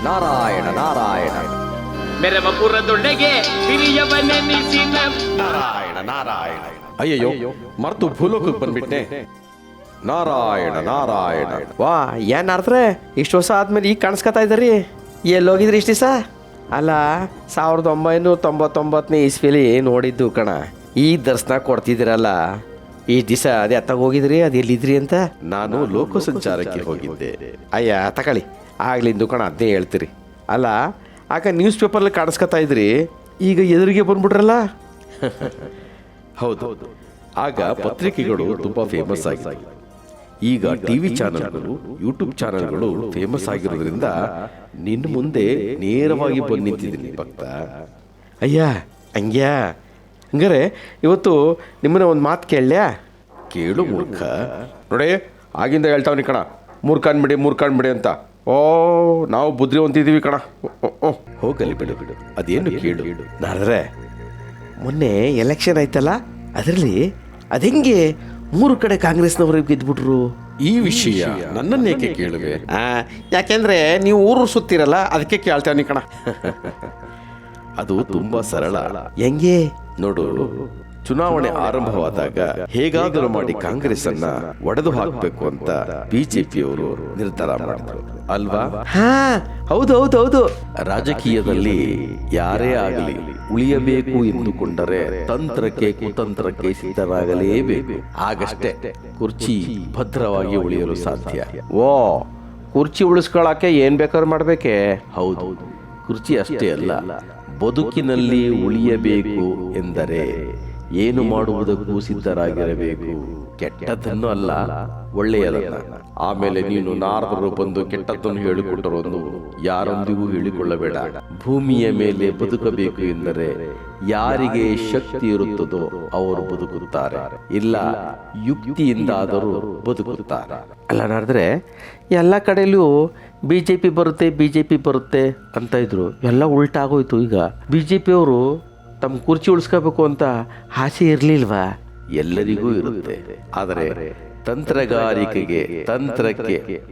ನಾರಾಯಣ ನಾರಾಯಣ. ಮೆರವಪುರದೊಳಗೆ ಹಿರಿಯವನೆನಿಸಿದ ನಾರಾಯಣ ನಾರಾಯಣ. ಅಯ್ಯಯ್ಯೋ, ಮರ್ತು ಭೂಲೋಕಕ್ಕೆ ಬಂದ್ಬಿಟ್ಟೆ. ನಾರಾಯಣ ನಾರಾಯಣ. ವಾ ಏನ್ ಅರ್ದ್ರೆ ಇಷ್ಟು ವರ್ಷ ಆದ್ಮೇಲೆ ಈಗ ಕಾಣಿಸ್ಕೊತಾ ಇದ್ದಾರಿ. ಎಲ್ಲೋಗಿದ್ರಿ ಇಷ್ಟು ದಿವಸ? ಅಲ್ಲ 1999ನೇ ಇಸ್ವಿಲಿ ನೋಡಿದ್ದು ಕಣ. ಈ ದರ್ಶನ ಕೊಡ್ತಿದ್ದೀರಲ್ಲ, ಈ ದಿವಸ ಅದೇ ಅತ್ತಾಗ ಹೋಗಿದ್ರಿ, ಅದು ಎಲ್ಲಿದ್ರಿ ಅಂತ? ನಾನು ಲೋಕ ಸಂಚಾರಕ್ಕೆ ಹೋಗಿದ್ದೆ. ಅಯ್ಯ ತಗೊಳ್ಳಿ, ಆಗ್ಲಿಂದು ಕಣ ಅದನ್ನೇ ಹೇಳ್ತೀರಿ. ಅಲ್ಲ ಆಗ ನ್ಯೂಸ್ ಪೇಪರ್ಲಿ ಕಾಣಿಸ್ಕೊತಾ ಇದ್ರಿ, ಈಗ ಎದುರಿಗೆ ಬಂದ್ಬಿಟ್ರಲ್ಲ. ಹೌದು, ಆಗ ಪತ್ರಿಕೆಗಳು ತುಂಬಾ ಫೇಮಸ್ ಆಗಿದೆ. ಈಗ ಟಿವಿ ಚಾನೆಲ್ಗಳು, ಯೂಟ್ಯೂಬ್ ಚಾನೆಲ್ಗಳು ಫೇಮಸ್ ಆಗಿರೋದ್ರಿಂದ ನಿನ್ನ ಮುಂದೆ ನೇರವಾಗಿ ಬಂದು ನಿಂತಿದ್ದೀನಿ ಭಕ್ತ. ಅಯ್ಯ ಹಂಗ್ಯಾ? ಹಂಗಾರೆ ಇವತ್ತು ನಿಮ್ಮನ್ನ ಒಂದು ಮಾತು ಕೇಳಲ್ಯಾ? ಕೇಳು ಮೂರ್ಖ. ನೋಡಿ, ಆಗಿಂದ ಹೇಳ್ತಾವನಿ ಕಣ, ಮೂರ್ಖಾಣ್ಬಿಡಿ ಅಂತ. ಓ ನಾವು ಬುದ್ಧಿವಂತಿದ್ದೀವಿ ಕಣ. ಹೋಗಲಿ ಬಿಡು, ಅದೇನು ಕೇಳು. ನಾಡ್ರೆ ಮೊನ್ನೆ ಎಲೆಕ್ಷನ್ ಆಯ್ತಲ್ಲ, ಅದರಲ್ಲಿ ಅದೆಂಗೆ 3 ಕಡೆ ಕಾಂಗ್ರೆಸ್ನವ್ರಿಗೆ ಗೆದ್ಬಿಟ್ರು? ಈ ವಿಷಯ ನನ್ನನ್ನೇಕೆ ಕೇಳುವೆ? ಯಾಕೆಂದ್ರೆ ನೀವು ಊರು ಸುತ್ತೀರಲ್ಲ, ಅದಕ್ಕೆ ಕೇಳ್ತೇವನಿ ಕಣ. ಅದು ತುಂಬಾ ಸರಳ. ಹೆಂಗೆ ನೋಡು, ಚುನಾವಣೆ ಆರಂಭವಾದಾಗ ಹೇಗಾದರೂ ಮಾಡಿ ಕಾಂಗ್ರೆಸ್ ಅನ್ನ ಒಡೆದು ಹಾಕಬೇಕು ಅಂತ ಬಿಜೆಪಿಯವರು ನಿರ್ಧಾರ ಮಾಡಿದ್ರು ಅಲ್ವಾ? ಹಾ ಹೌದು. ರಾಜಕೀಯದಲ್ಲಿ ಯಾರೇ ಆಗಲಿ ಉಳಿಯಬೇಕು ಎಂದುಕೊಂಡರೆ ತಂತ್ರಕ್ಕೆ ಕುತಂತ್ರಕ್ಕೆ ಸಿದ್ಧರಾಗಲೇಬೇಕು. ಆಗಷ್ಟೇ ಕುರ್ಚಿ ಭದ್ರವಾಗಿ ಉಳಿಯಲು ಸಾಧ್ಯ. ಓ, ಕುರ್ಚಿ ಉಳಿಸ್ಕೊಳಕ್ಕೆ ಏನ್ ಬೇಕಾದ್ರೂ ಮಾಡ್ಬೇಕೆ? ಹೌದು, ಕುರ್ಚಿ ಅಷ್ಟೇ ಅಲ್ಲ, ಬದುಕಿನಲ್ಲಿ ಉಳಿಯಬೇಕು ಎಂದರೆ ಏನು ಮಾಡುವುದಕ್ಕೂ ಸಿದ್ಧರಾಗಿರಬೇಕು. ಕೆಟ್ಟದ್ದನ್ನು ಅಲ್ಲ, ಒಳ್ಳೆಯದನ್ನ. ಆಮೇಲೆ ನೀನು ನಾರದರು ಬಂದು ಕೆಟ್ಟದ್ದನ್ನು ಹೇಳಿಕೊಟ್ಟರೊಂದು ಯಾರೊಂದಿಗೂ ಹೇಳಿಕೊಳ್ಳಬೇಡ. ಭೂಮಿಯ ಮೇಲೆ ಬದುಕಬೇಕು ಎಂದರೆ ಯಾರಿಗೆ ಶಕ್ತಿ ಇರುತ್ತದೋ ಅವರು ಬದುಕುತ್ತಾರೆ, ಇಲ್ಲ ಯುಕ್ತಿಯಿಂದಾದರೂ ಬದುಕುತ್ತಾರೆ. ಅಲ್ಲ ನಾಡಿದ್ರೆ ಎಲ್ಲ ಕಡೆಯಲ್ಲೂ ಬಿಜೆಪಿ ಬರುತ್ತೆ ಅಂತ ಇದ್ರು. ಎಲ್ಲ ಉಲ್ಟಾಗೋಯ್ತು. ಈಗ ಬಿಜೆಪಿಯವರು ತಮ್ಮ ಕುರ್ಚಿ ಉಳಿಸ್ಕೋಬೇಕು ಅಂತ ಆಸೆ ಇರಲಿಲ್ವಾ? ಎಲ್ಲರಿಗೂ ಇರುತ್ತೆ, ಆದರೆ ತಂತ್ರಕ್ಕೆ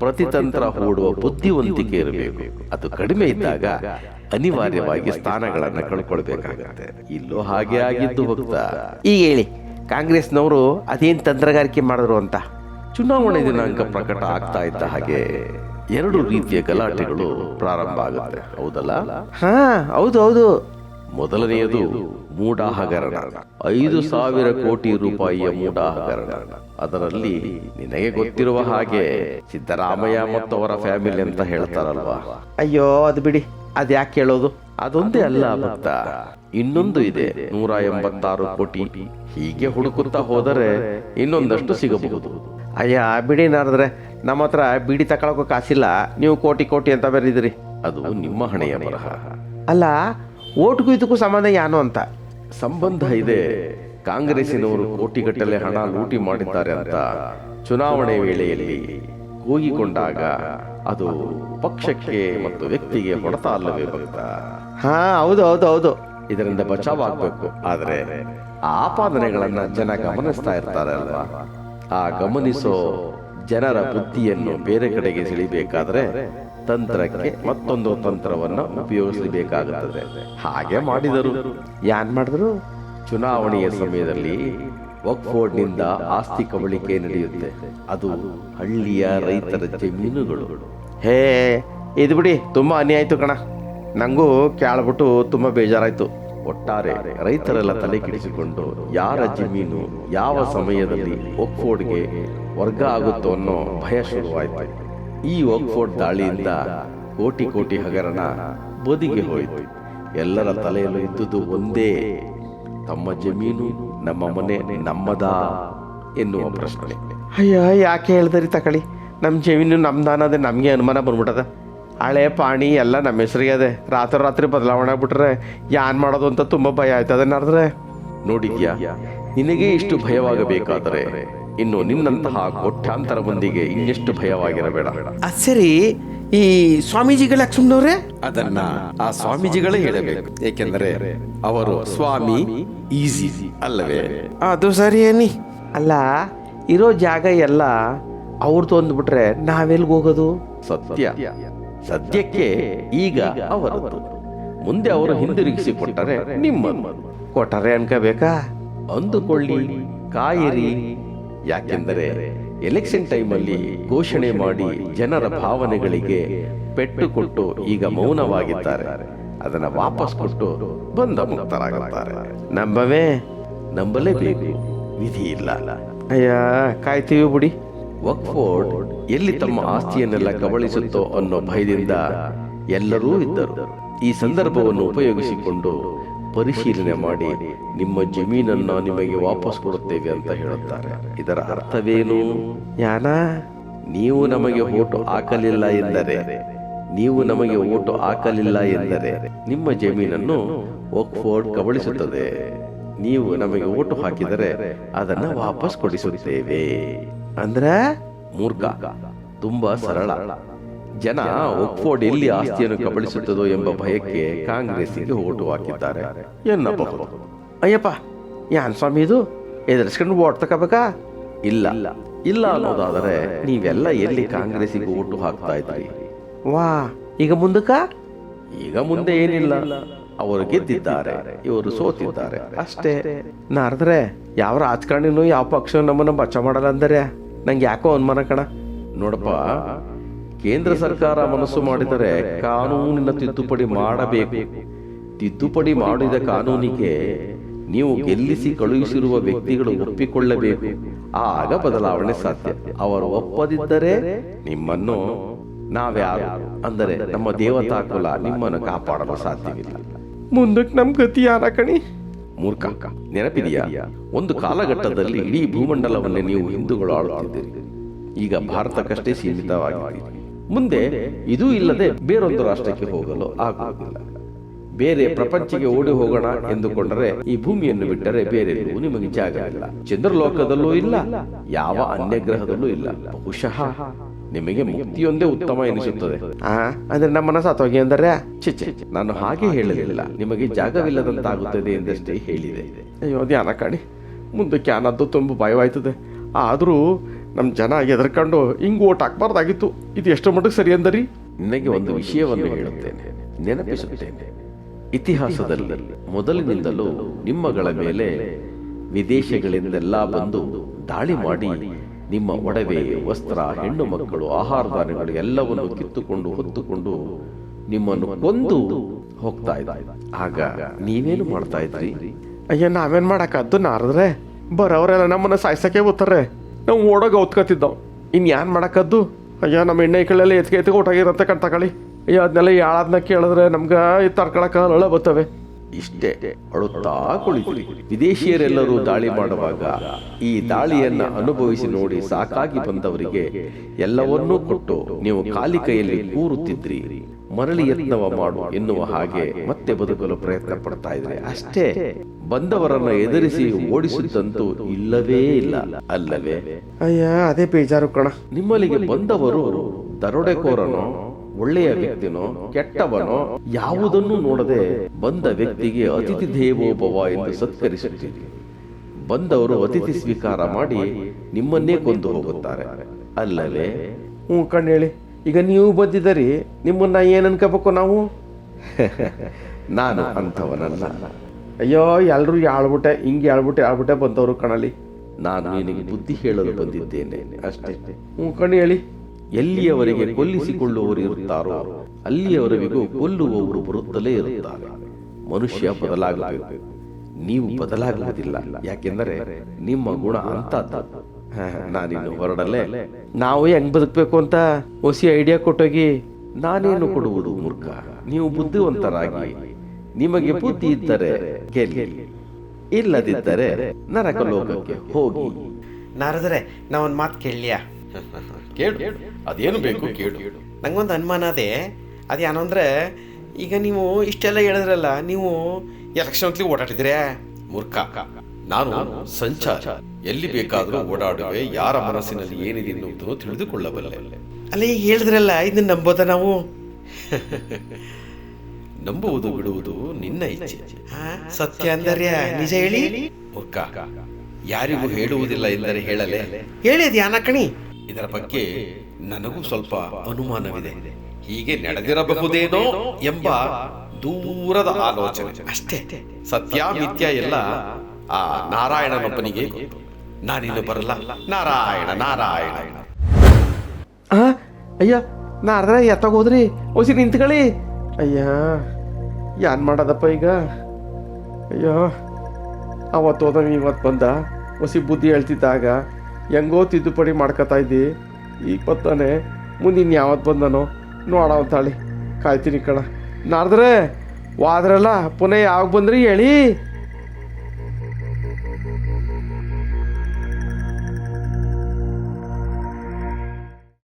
ಪ್ರತಿತಂತ್ರ ಹೂಡುವ ಬುದ್ಧಿವಂತಿಕೆ ಇರಬೇಕು. ಅದು ಕಡಿಮೆ ಇದ್ದಾಗ ಅನಿವಾರ್ಯವಾಗಿ ಸ್ಥಾನಗಳನ್ನು ಕಳ್ಕೊಳ್ಬೇಕಾಗತ್ತೆ. ಇಲ್ಲೋ ಹಾಗೆ ಆಗಿದ್ದು ಭಕ್ತ. ಈಗ ಹೇಳಿ, ಕಾಂಗ್ರೆಸ್ನವರು ಅದೇನು ತಂತ್ರಗಾರಿಕೆ ಮಾಡಿದ್ರು ಅಂತ? ಚುನಾವಣೆ ದಿನಾಂಕ ಪ್ರಕಟ ಆಗ್ತಾ ಇದ್ದ ಹಾಗೆ 2 ರೀತಿಯ ಗಲಾಟೆಗಳು ಪ್ರಾರಂಭ ಆಗುತ್ತೆ, ಹೌದಲ್ಲ? ಹಾ ಹೌದು. ಮೊದಲನೆಯದು ಮೂಢ ಹಗರಣ, 5,000 ಕೋಟಿ ರೂಪಾಯಿಯ ಮೂಢ ಹಗರಣ. ಅದರಲ್ಲಿ ನಿನಗೆ ಗೊತ್ತಿರುವ ಹಾಗೆ ಸಿದ್ದರಾಮಯ್ಯ ಮತ್ತು ಅವರ ಫ್ಯಾಮಿಲಿ ಅಂತ ಹೇಳ್ತಾರಲ್ವಾ? ಅಯ್ಯೋ ಅದು ಬಿಡಿ, ಅದು ಯಾಕೆ ಹೇಳೋದು? ಅದೊಂದೇ ಅಲ್ಲ ಭಕ್ತ, ಇನ್ನೊಂದು ಇದೆ 186 ಕೋಟಿ. ಹೀಗೆ ಹುಡುಕುತ್ತಾ ಹೋದರೆ ಇನ್ನೊಂದಷ್ಟು ಸಿಗಬಹುದು. ಅಯ್ಯ ಬಿಡಿ ನಾರದ್ರೆ, ನಮ್ಮ ಹತ್ರ ಬಿಡಿ ತಗೊಳಕೋ ಕಾಸಿಲ್ಲ, ನೀವು ಕೋಟಿ ಅಂತ ಬರೀದ್ರಿ. ಅದು ನಿಮ್ಮ ಹಣೆಯ ಬರಹ. ಅಲ್ಲ, ಓಟ್ಗೂ ಇದಕ್ಕೂ ಸಂಬಂಧ ಏನು ಅಂತ? ಸಂಬಂಧ ಇದೆ. ಕಾಂಗ್ರೆಸ್ಸಿನವರು ಕೋಟಿಗಟ್ಟಲೆ ಹಣ ಲೂಟಿ ಮಾಡಿದ್ದಾರೆ ಅಂತ ಚುನಾವಣೆ ವೇಳೆಯಲ್ಲಿ ಕೂಗಿಕೊಂಡಾಗ ಅದು ಪಕ್ಷಕ್ಕೆ ಮತ್ತು ವ್ಯಕ್ತಿಗೆ ಹೊಡೆತ ಅಲ್ಲವೇ ಭಕ್ತ? ಹಾ ಹೌದು. ಇದರಿಂದ ಬಚಾವಾಗಬೇಕು. ಆದರೆ ಆ ಆಪಾದನೆಗಳನ್ನ ಜನ ಗಮನಿಸ್ತಾ ಇರ್ತಾರೆ ಅಲ್ವಾ? ಆ ಗಮನಿಸೋ ಜನರ ಬುದ್ಧಿಯನ್ನು ಬೇರೆ ಕಡೆಗೆ ಸೆಳಿಬೇಕಾದ್ರೆ ತಂತ್ರಕ್ಕೆ ಮತ್ತೊಂದು ತಂತ್ರವನ್ನು ಉಪಯೋಗಿಸಬೇಕಾಗುತ್ತದೆ. ಹಾಗೆ ಮಾಡಿದರು. ಏನ್ ಮಾಡಿದ್ರು? ಚುನಾವಣೆಯ ಸಮಯದಲ್ಲಿ ವಕ್ಫ್ ಬೋರ್ಡ್ನಿಂದ ಆಸ್ತಿ ಕಬಳಿಕೆ ನಡೆಯುತ್ತೆ. ಅದು ಹಳ್ಳಿಯ ರೈತರ ಜಮೀನುಗಳು. ಹೇ ಇದು ಬಿಡಿ, ತುಂಬಾ ಅನ್ಯಾಯ ಆಯ್ತು ಕಣ. ನಂಗೂ ಕೇಳ್ಬಿಟ್ಟು ತುಂಬಾ ಬೇಜಾರಾಯ್ತು. ಒಟ್ಟಾರೆ ರೈತರೆಲ್ಲ ತಲೆ ಕೆಡಿಸಿಕೊಂಡು ಯಾರ ಜಮೀನು ಯಾವ ಸಮಯದಲ್ಲಿ ವಕ್ಫ್ ಬೋರ್ಡ್ಗೆ ವರ್ಗ ಆಗುತ್ತೋ ಅನ್ನೋ ಭಯ ಶುರುವಾಯಿತು. ಈ ವಕ್ಫ್ ಬೋರ್ಡ್ ದಾಳಿಯಿಂದ ಕೋಟಿ ಹಗರಣ ಬದಿಗೆ ಹೋಯಿತು. ಎಲ್ಲರ ತಲೆಯಲ್ಲೂ ಇದ್ದುದು ಒಂದೇ, ತಮ್ಮ ಜಮೀನು ನಮ್ಮ ಮನೆ ನಮ್ಮದಾ ಎನ್ನುವ ಪ್ರಶ್ನೆ. ಅಯ್ಯ ಯಾಕೆ ಹೇಳ್ದರಿ ತಕಳಿ, ನಮ್ಮ ಜಮೀನು ನಮ್ದು ಅನ್ನೋದೇ ನಮಗೆ ಅನುಮಾನ ಬಂದ್ಬಿಟ್ಟದ. ಹಳೆ ಪಾಣಿ ಎಲ್ಲ ನಮ್ಮ ಹೆಸರಿಗೆ ಅದೇ. ರಾತ್ರಿ ಬದಲಾವಣೆ ಆಗ್ಬಿಟ್ರೆ ಏನ್ ಮಾಡೋದು ಅಂತ ತುಂಬಾ ಭಯ ಆಯ್ತದೆ. ನಾಡಿದ್ರೆ ನೋಡಿದ್ಯಾ, ನಿನಗೆ ಇಷ್ಟು ಭಯವಾಗಬೇಕಾದರೆ ಇನ್ನು ನಿನ್ನಂತಹ ಕೋಟ್ಯಾಂತರ ಮಂದಿಗೆ ಇನ್ನೆಷ್ಟು ಭಯವಾಗಿರಬೇಡ. ಸರಿ, ಈ ಸ್ವಾಮೀಜಿಗಳ ಸುಮ್ನವ್ರೆ? ಅದನ್ನ ಆ ಸ್ವಾಮೀಜಿಗಳೇ ಹೇಳಬೇಕು, ಏಕೆಂದರೆ ಅವರು ಸ್ವಾಮಿ ಈಸಿ ಅಲ್ಲವೇ? ಅದು ಸರಿ ಏನಿ. ಅಲ್ಲ, ಇರೋ ಜಾಗ ಎಲ್ಲ ಅವ್ರದ್ದು ಅಂದ್ಬಿಟ್ರೆ ನಾವೆಲ್ಗೆ ಹೋಗೋದು? ಸತ್ಯ, ಸದ್ಯಕ್ಕೆ ಈಗ ಅವರದ್ದು, ಮುಂದೆ ಅವರು ಹಿಂದಿರುಗಿಸಿಕೊಟ್ಟರೆ ನಿಮ್ಮನ್ನು. ಕೊಟ್ಟಾರೆ ಅನ್ಕೋಬೇಕಾ? ಅಂದುಕೊಳ್ಳಿ, ಕಾಯಿರಿ. ಯಾಕೆಂದರೆ ಎಲೆಕ್ಷನ್ ಟೈಮಲ್ಲಿ ಘೋಷಣೆ ಮಾಡಿ ಜನರ ಭಾವನೆಗಳಿಗೆ ಪೆಟ್ಟು ಕೊಟ್ಟು ಈಗ ಮೌನವಾಗಿದ್ದಾರೆ. ಅದನ್ನ ವಾಪಸ್ ಕೊಟ್ಟು ಬಂದ ಮುಕ್ತರಾಗುತ್ತಾರೆ. ನಂಬವೇ? ನಂಬಲೇಬೇಕು, ವಿಧಿ ಇಲ್ಲ. ಅಯ್ಯ, ಕಾಯ್ತೀವಿ ಬಿಡಿ. ವಕ್ಫ್ ಬೋರ್ಡ್ ಎಲ್ಲಿ ತಮ್ಮ ಆಸ್ತಿಯನ್ನೆಲ್ಲ ಕಬಳಿಸುತ್ತೋ ಅನ್ನೋ ಭಯದಿಂದ ಎಲ್ಲರೂ ಇದ್ದರು. ಈ ಸಂದರ್ಭವನ್ನು ಉಪಯೋಗಿಸಿಕೊಂಡು ಪರಿಶೀಲನೆ ಮಾಡಿ ನಿಮ್ಮ ಜಮೀನನ್ನು ನಿಮಗೆ ವಾಪಸ್ ಕೊಡುತ್ತೇವೆ ಅಂತ ಹೇಳುತ್ತಾರೆ. ಇದರ ಅರ್ಥವೇನು? ಯಾನ? ನೀವು ನಮಗೆ ಓಟು ಹಾಕಲಿಲ್ಲ ಎಂದರೆ ನಿಮ್ಮ ಜಮೀನನ್ನು ವಕ್ಫ್ ಬೋರ್ಡ್ ಕಬಳಿಸುತ್ತದೆ. ನೀವು ನಮಗೆ ಓಟು ಹಾಕಿದರೆ ಅದನ್ನ ವಾಪಸ್ ಕೊಡಿಸುತ್ತೇವೆ. ಅಂದ್ರೆ ಮೂರ್ಖ, ತುಂಬಾ ಸರಳ. ಜನ ವಕ್ಫ್ ಬೋರ್ಡ್ ಎಲ್ಲಿ ಆಸ್ತಿಯನ್ನು ಕಬಳಿಸುತ್ತದೋ ಎಂಬ ಭಯಕ್ಕೆ ಕಾಂಗ್ರೆಸ್ಸಿಗೆ ಓಟು ಹಾಕಿದ್ದಾರೆ ಎನ್ನಬಹುದು. ಅಯ್ಯಪ್ಪ, ಯಾನ್ ಸ್ವಾಮಿ ಇದು? ಎದುರಿಸ್ಕೊಂಡು ಓಟ್ ತಗೋಬೇಕಾ? ಇಲ್ಲ ಅನ್ನೋದಾದರೆ ನೀವೆಲ್ಲ ಎಲ್ಲಿ ಕಾಂಗ್ರೆಸ್ಸಿಗೆ ಓಟು ಹಾಕ್ತಾ ಇದ್ರಿ? ವಾ, ಈಗ ಮುಂದಕ್ಕ? ಈಗ ಮುಂದೆ ಏನಿಲ್ಲ, ಅವರು ಗೆದ್ದಿದ್ದಾರೆ, ಇವರು ಸೋತಿದ್ದಾರೆ ಅಷ್ಟೇ. ನಾರದ್ರೆ ಯಾವ ರಾಜಕಾರಣಿನೂ ಯಾವ ಪಕ್ಷ ನಮ್ಮನ್ನ ಬಚ್ಚ ಮಾಡಲ್ಲ ಅಂದರೆ ನಂಗೆ ಯಾಕೋ ಅನುಮಾನ ಕಣ. ನೋಡಪ್ಪ, ಕೇಂದ್ರ ಸರ್ಕಾರ ಮನಸ್ಸು ಮಾಡಿದರೆ ಕಾನೂನಿನ ತಿದ್ದುಪಡಿ ಮಾಡಬೇಕು. ತಿದ್ದುಪಡಿ ಮಾಡಿದ ಕಾನೂನಿಗೆ ನೀವು ಗೆಲ್ಲಿಸಿ ಕಳುಹಿಸಿರುವ ವ್ಯಕ್ತಿಗಳು ಒಪ್ಪಿಕೊಳ್ಳಬೇಕು. ಆಗ ಬದಲಾವಣೆ ಸಾಧ್ಯ. ಅವರು ಒಪ್ಪದಿದ್ದರೆ ನಿಮ್ಮನ್ನು ನಾವ್ಯಾರು ಅಂದರೆ ನಮ್ಮ ದೇವತಾ ಕುಲ ನಿಮ್ಮನ್ನು ಕಾಪಾಡಲು ಸಾಧ್ಯವಿಲ್ಲ. ಮುಂದಕ್ಕೆ ನಮ್ ಗತಿ ಯಾರ ಕಣಿ? ಮೂರ್ಖ, ನೆನಪಿದೆಯಾ? ಒಂದು ಕಾಲಘಟ್ಟದಲ್ಲಿ ಇಡೀ ಭೂಮಂಡಲವನ್ನೇ ನೀವು ಹಿಂದೂಗಳು ಆಳುತ್ತಿದ್ದೀರಿ. ಈಗ ಭಾರತಕ್ಕಷ್ಟೇ ಸೀಮಿತವಾಗಿದ್ದೀರಿ. ಮುಂದೆ ಇದೂ ಇಲ್ಲದೆ ಬೇರೊಂದು ರಾಷ್ಟ್ರಕ್ಕೆ ಹೋಗಲು ಆಗುವುದಿಲ್ಲ. ಬೇರೆ ಪ್ರಪಂಚಕ್ಕೆ ಓಡಿ ಹೋಗೋಣ ಎಂದುಕೊಂಡರೆ ಈ ಭೂಮಿಯನ್ನು ಬಿಟ್ಟರೆ ಬೇರೆಲ್ಲೂ ನಿಮಗೆ ಜಾಗ ಇಲ್ಲ. ಚಂದ್ರಲೋಕದಲ್ಲೂ ಇಲ್ಲ, ಯಾವ ಅನ್ಯ ಗ್ರಹದಲ್ಲೂ ಇಲ್ಲ. ಬಹುಶಃ ನಿಮಗೆ ಮುಕ್ತಿಯೊಂದೇ ಉತ್ತಮ ಎನಿಸುತ್ತದೆ. ಅಂದ್ರೆ ನಮ್ಮನ್ನ ಸತ್ತೋಗಿ ಅಂದರೆ? ಚಿಚ್ಚೆ, ನಾನು ಹಾಗೆ ಹೇಳಲಿಲ್ಲ. ನಿಮಗೆ ಜಾಗವಿಲ್ಲದಂತಾಗುತ್ತದೆ ಎಂದಷ್ಟೇ ಹೇಳಿದೆ. ಅಯ್ಯೋ ಧ್ಯಾನ ಕಾಣಿ, ಮುಂದಕ್ಕೆ ಅನ್ನದ್ದು ತುಂಬ ಭಯವಾಯ್ತದೆ. ಆದರೂ ನಮ್ಮ ಜನ ಎದರ್ಕೊಂಡು ಹಿಂಗೆ ಓಟ್ ಹಾಕ್ಬಾರ್ದಾಗಿತ್ತು. ಇದು ಎಷ್ಟು ಮಟ್ಟಿಗೆ ಸರಿ ಅಂದರಿ? ನಿನಗೆ ಒಂದು ವಿಷಯವನ್ನು ಹೇಳುತ್ತೇನೆ, ನೆನಪಿಸುತ್ತೇನೆ. ಇತಿಹಾಸದಲ್ಲಿ ಮೊದಲಿನಿಂದಲೂ ನಿಮ್ಮಗಳ ಮೇಲೆ ವಿದೇಶಗಳಿಂದೆಲ್ಲ ಬಂದು ದಾಳಿ ಮಾಡಿ ನಿಮ್ಮ ಒಡವೆ, ವಸ್ತ್ರ, ಹೆಣ್ಣು ಮಕ್ಕಳು, ಆಹಾರ ಧಾನ್ಯಗಳು ಎಲ್ಲವನ್ನು ಕಿತ್ತುಕೊಂಡು ಹೊತ್ತುಕೊಂಡು ನಿಮ್ಮನ್ನು ಕೊಂದು ಹೋಗ್ತಾ ಇದ್ದ. ಆಗ ನೀವೇನು ಮಾಡ್ತಾ ಇದ್ರಿ? ಅಯ್ಯ, ನಾವೇನ್ ಮಾಡಕ್ಕಾದ್ದು? ನಾರದ್ರೆ ಬರೋರೆಲ್ಲ ನಮ್ಮನ್ನ ಸಾಯ್ಸಕ್ಕೆ ಹೋಗ್ತಾರೆ. ನಾವು ಓಡೋಗ ಹೊತ್ಕೊತಿದ್ದಾವ್. ಇನ್ಯಾನ್ ಮಾಡಕ್ಕದ್ದು? ಅಯ್ಯ, ನಮ್ಮ ಎಣ್ಣೆಗಳೆಲ್ಲ ಎತ್ಕೆ ಓಟಾಗಿರಂತೆ ಕಣ್ ತಗೊಳ್ಳಿ. ಅಯ್ಯೋ, ಅದನ್ನೆಲ್ಲ ಯಾಳದ್ನ ಕೇಳಿದ್ರೆ ನಮ್ಗೆ ತರ್ಕೊಳಕ್ಕಾಗಲ್ಲ ಬರ್ತವೆ. ಇಷ್ಟೇ ಅಳುತ್ತಾ ಕುಳಿತು ವಿದೇಶಿಯರೆಲ್ಲರೂ ದಾಳಿ ಮಾಡುವಾಗ ಈ ದಾಳಿಯನ್ನ ಅನುಭವಿಸಿ ನೋಡಿ ಸಾಕಾಗಿ ಬಂದವರಿಗೆ ಎಲ್ಲವನ್ನೂ ಕೊಟ್ಟು ನೀವು ಖಾಲಿ ಕೈಯಲ್ಲಿ ಕೂರುತ್ತಿದ್ರಿ. ಮರಳಿ ಯತ್ನವ ಮಾಡು ಎನ್ನುವ ಹಾಗೆ ಮತ್ತೆ ಬದುಕಲು ಪ್ರಯತ್ನ ಪಡ್ತಾ ಇದ್ರಿ ಅಷ್ಟೇ. ಬಂದವರನ್ನ ಎದುರಿಸಿ ಓಡಿಸಿದಂತೂ ಇಲ್ಲವೇ ಇಲ್ಲ, ಅಲ್ಲವೇ? ಅಯ್ಯ, ಅದೇ ಬೇಜಾರು ಕಣ. ನಿಮ್ಮಲ್ಲಿಗೆ ಬಂದವರು ದರೋಡೆಕೋರನೋ ಒಳ್ಳೆಯ ವ್ಯಕ್ತಿನೋ ಕೆಟ್ಟವನೋ ಯಾವುದನ್ನು ನೋಡದೆ ಬಂದ ವ್ಯಕ್ತಿಗೆ ಅತಿಥಿ ದೇವೋಭವ ಎಂದು ಸತ್ಕರಿಸುತ್ತೀರಿ. ಬಂದವರು ಅತಿಥಿ ಸ್ವೀಕಾರ ಮಾಡಿ ನಿಮ್ಮನ್ನೇ ಕೊಂದು ಹೋಗುತ್ತಾರೆ, ಅಲ್ಲವೇ? ಕಣ್ ಹೇಳಿ. ಈಗ ನೀವು ಬಂದಿದ್ದೀರಿ, ನಿಮ್ಮನ್ನ ಏನ್ ಅನ್ಕೋಬೇಕು ನಾವು? ನಾನು ಅಂಥವನಲ್ಲ. ಅಯ್ಯೋ, ಎಲ್ರು ಹೇಳ್ಬಿಟ್ಟೆ ಹೇಳ್ಬಿಟ್ಟೆ ಬಂದವರು ಕಣಲಿ. ನಾನು ನಿನಗೆ ಬುದ್ಧಿ ಹೇಳಲು ಬಂದಿದ್ದೇನೆ ಅಷ್ಟೇ. ಕಣ್ ಹೇಳಿ. ಎಲ್ಲಿಯವರೆಗೆ ಕೊಲ್ಲಿಸಿಕೊಳ್ಳುವವರು ಇರುತ್ತಾರೋ ಅಲ್ಲಿಯವರೆಗೂ ಕೊಲ್ಲುವವರು ಬರುತ್ತಲೇ ಇರುತ್ತಾರೆ. ಮನುಷ್ಯ ಬದಲಾಗಬೇಕು, ನೀವು ಬದಲಾಗುವುದಿಲ್ಲ. ಯಾಕೆಂದರೆ ನಿಮ್ಮ ಗುಣ ಅಂತದ್ದು. ನಾನಿನ್ನು ಹೊರಡಲೇ. ನಾವು ಹೆಂಗ್ ಬದುಕಬೇಕು ಅಂತ ಹೊಸ ಐಡಿಯಾ ಕೊಟ್ಟೋಗಿ. ನಾನೇನು ಕೊಡುವುದು ಮೂರ್ಖ? ನೀವು ಬುದ್ಧಿವಂತರಾಗಿ ನಿಮಗೆ ಬುದ್ಧಿ ಇದ್ದರೆ ಗೆಲ್ಲಿ, ಇಲ್ಲದಿದ್ದರೆ ನರಕ ಲೋಕಕ್ಕೆ ಹೋಗಿ. ನಾರದ್ರೆ ನಾವೊಂದು ಮಾತು ಕೇಳಲಿಯಾ? ಕೇಳು, ಅದೇನು ಬೇಕು ಕೇಳು. ನಂಗೊಂದು ಅನುಮಾನ ಅದೇ. ಅದೇನು ಅಂದರೆ, ಈಗ ನೀವು ಇಷ್ಟೆಲ್ಲ ಹೇಳಿದ್ರಲ್ಲ, ನೀವು ಎಲೆಕ್ಷನ್ಲಿ ಓಡಾಡಿದ್ರೆ? ಮೂರ್ಖ, ನಾನು ಸಂಚಾರ, ಎಲ್ಲಿ ಬೇಕಾದರೂ ಓಡಾಡುವೆ. ಯಾರ ಮನಸ್ಸಿನಲ್ಲಿ ಏನಿದೆ ಎನ್ನುವುದನ್ನು ತಿಳಿದುಕೊಳ್ಳಬಲ್ಲೆ. ಅಲ್ಲ, ಈಗ ಹೇಳಿದ್ರಲ್ಲ, ಇದನ್ನ ನಂಬೋದ ನಾವು? ನಂಬುವುದು ಬಿಡುವುದು ನಿನ್ನ ಇಚ್ಛೆ. ಸತ್ಯ ಅಂದರೆ ನಿಜ ಹೇಳಿ. ಮೂರ್ಖ, ಯಾರಿಗೂ ಹೇಳುವುದಿಲ್ಲ ಎಂದರೆ ಹೇಳಲೇ? ಹೇಳಿದ್ ಯಾನ ಕಣಿ? ಇದರ ಬಗ್ಗೆ ನನಗೂ ಸ್ವಲ್ಪ ಅನುಮಾನವಿದೆ. ಹೀಗೆ ನಡೆದಿರಬಹುದೇನೋ ಎಂಬ ದೂರದ ಆಲೋಚನೆ ಅಷ್ಟೇ. ಸತ್ಯ ಮಿಥ್ಯ ಎಲ್ಲ ಆ ನಾರಾಯಣನೊಬ್ಬನಿಗೆ ಗೊತ್ತು. ನಾನಿನ್ನು ಬರಲ್ಲ, ನಾರಾಯಣ ನಾರಾಯಣ. ಅಯ್ಯ ನಾರ್ದ್ರ ಎತ್ತಾಗೋದ್ರಿ ಹೊಸಿ ನಿಂತ್ಕೊಳ್ಳಿ. ಅಯ್ಯ ಏನ್ ಮಾಡೋದಪ್ಪ ಈಗ? ಅಯ್ಯೋ ಅವತ್ತು ಹೋದವ ಇವತ್ತು ಬಂದ, ಹೊಸಿ ಬುದ್ಧಿ ಹೇಳ್ತಿದ್ದಾಗ ಹೆಂಗೋ ತಿದ್ದುಪಡಿ ಮಾಡ್ಕೊತಾ ಇದ್ದಿ. ಈಗ ಬರ್ತಾನೆ, ಮುಂದೆ ಇನ್ನು ಯಾವತ್ತು ಬಂದನೋ ನೋಡವ ತಾಳಿ ಕಾಯ್ತೀನಿ ಕಣ. ನಾರ್ದ್ರೆ ವಾದ್ರಲ್ಲ ಪುನಃ ಯಾವಾಗ ಬಂದ್ರಿ ಹೇಳಿ.